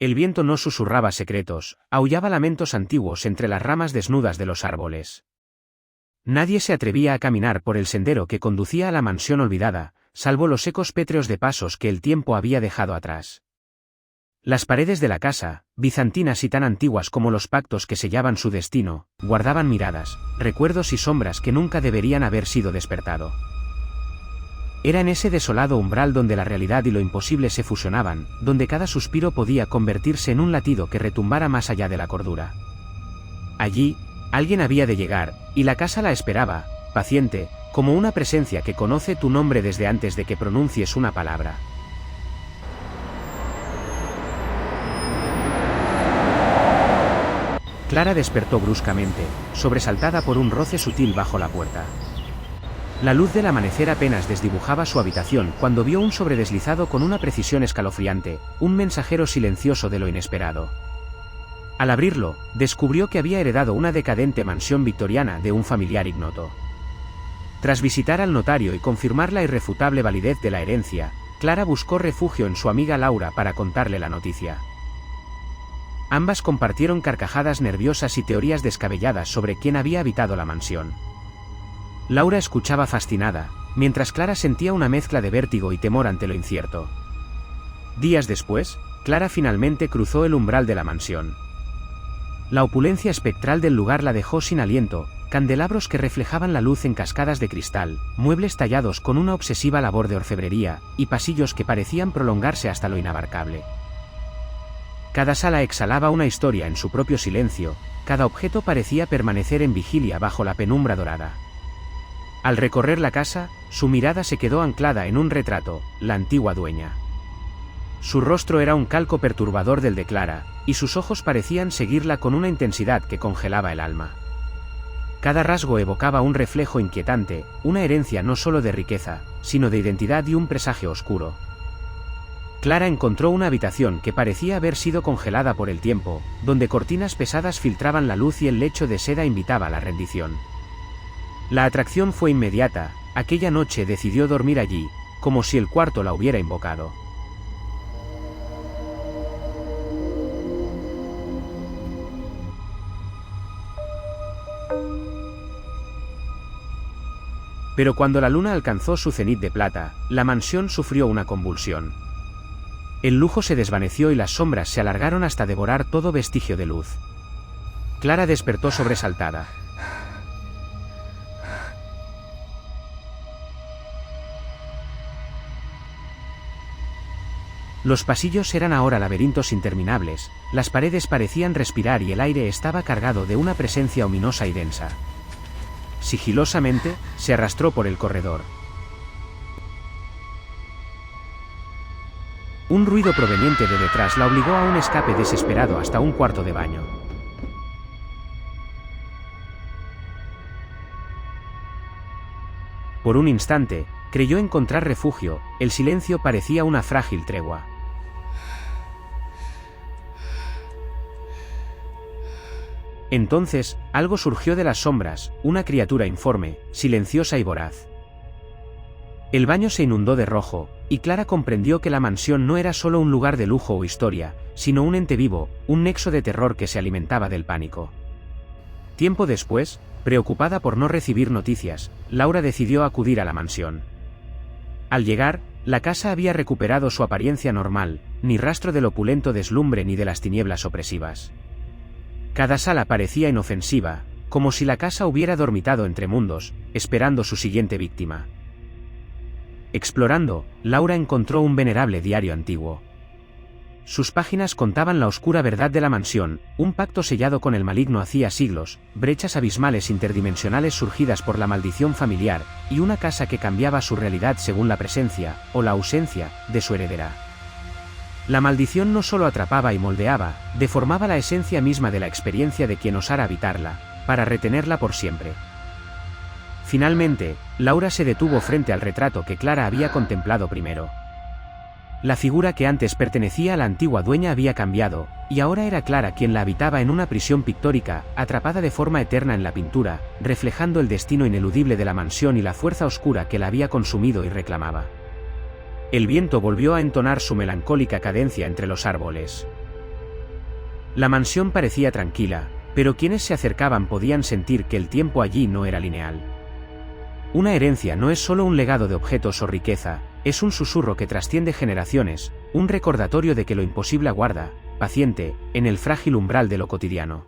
El viento no susurraba secretos, aullaba lamentos antiguos entre las ramas desnudas de los árboles. Nadie se atrevía a caminar por el sendero que conducía a la mansión olvidada, salvo los ecos pétreos de pasos que el tiempo había dejado atrás. Las paredes de la casa, bizantinas y tan antiguas como los pactos que sellaban su destino, guardaban miradas, recuerdos y sombras que nunca deberían haber sido despertado. Era en ese desolado umbral donde la realidad y lo imposible se fusionaban, donde cada suspiro podía convertirse en un latido que retumbara más allá de la cordura. Allí, alguien había de llegar, y la casa la esperaba, paciente, como una presencia que conoce tu nombre desde antes de que pronuncies una palabra. Clara despertó bruscamente, sobresaltada por un roce sutil bajo la puerta. La luz del amanecer apenas desdibujaba su habitación cuando vio un sobredeslizado con una precisión escalofriante, un mensajero silencioso de lo inesperado. Al abrirlo, descubrió que había heredado una decadente mansión victoriana de un familiar ignoto. Tras visitar al notario y confirmar la irrefutable validez de la herencia, Clara buscó refugio en su amiga Laura para contarle la noticia. Ambas compartieron carcajadas nerviosas y teorías descabelladas sobre quién había habitado la mansión. Laura escuchaba fascinada, mientras Clara sentía una mezcla de vértigo y temor ante lo incierto. Días después, Clara finalmente cruzó el umbral de la mansión. La opulencia espectral del lugar la dejó sin aliento, candelabros que reflejaban la luz en cascadas de cristal, muebles tallados con una obsesiva labor de orfebrería, y pasillos que parecían prolongarse hasta lo inabarcable. Cada sala exhalaba una historia en su propio silencio, cada objeto parecía permanecer en vigilia bajo la penumbra dorada. Al recorrer la casa, su mirada se quedó anclada en un retrato, la antigua dueña. Su rostro era un calco perturbador del de Clara, y sus ojos parecían seguirla con una intensidad que congelaba el alma. Cada rasgo evocaba un reflejo inquietante, una herencia no solo de riqueza, sino de identidad y un presagio oscuro. Clara encontró una habitación que parecía haber sido congelada por el tiempo, donde cortinas pesadas filtraban la luz y el lecho de seda invitaba a la rendición. La atracción fue inmediata, aquella noche decidió dormir allí, como si el cuarto la hubiera invocado. Pero cuando la luna alcanzó su cenit de plata, la mansión sufrió una convulsión. El lujo se desvaneció y las sombras se alargaron hasta devorar todo vestigio de luz. Clara despertó sobresaltada. Los pasillos eran ahora laberintos interminables, las paredes parecían respirar y el aire estaba cargado de una presencia ominosa y densa. Sigilosamente, se arrastró por el corredor. Un ruido proveniente de detrás la obligó a un escape desesperado hasta un cuarto de baño. Por un instante, creyó encontrar refugio, el silencio parecía una frágil tregua. Entonces, algo surgió de las sombras, una criatura informe, silenciosa y voraz. El baño se inundó de rojo, y Clara comprendió que la mansión no era solo un lugar de lujo o historia, sino un ente vivo, un nexo de terror que se alimentaba del pánico. Tiempo después, preocupada por no recibir noticias, Laura decidió acudir a la mansión. Al llegar, la casa había recuperado su apariencia normal, ni rastro del opulento deslumbre ni de las tinieblas opresivas. Cada sala parecía inofensiva, como si la casa hubiera dormitado entre mundos, esperando su siguiente víctima. Explorando, Laura encontró un venerable diario antiguo. Sus páginas contaban la oscura verdad de la mansión, un pacto sellado con el maligno hacía siglos, brechas abismales interdimensionales surgidas por la maldición familiar, y una casa que cambiaba su realidad según la presencia, o la ausencia, de su heredera. La maldición no solo atrapaba y moldeaba, deformaba la esencia misma de la experiencia de quien osara habitarla, para retenerla por siempre. Finalmente, Laura se detuvo frente al retrato que Clara había contemplado primero. La figura que antes pertenecía a la antigua dueña había cambiado, y ahora era Clara quien la habitaba en una prisión pictórica, atrapada de forma eterna en la pintura, reflejando el destino ineludible de la mansión y la fuerza oscura que la había consumido y reclamaba. El viento volvió a entonar su melancólica cadencia entre los árboles. La mansión parecía tranquila, pero quienes se acercaban podían sentir que el tiempo allí no era lineal. Una herencia no es solo un legado de objetos o riqueza, es un susurro que trasciende generaciones, un recordatorio de que lo imposible aguarda, paciente, en el frágil umbral de lo cotidiano.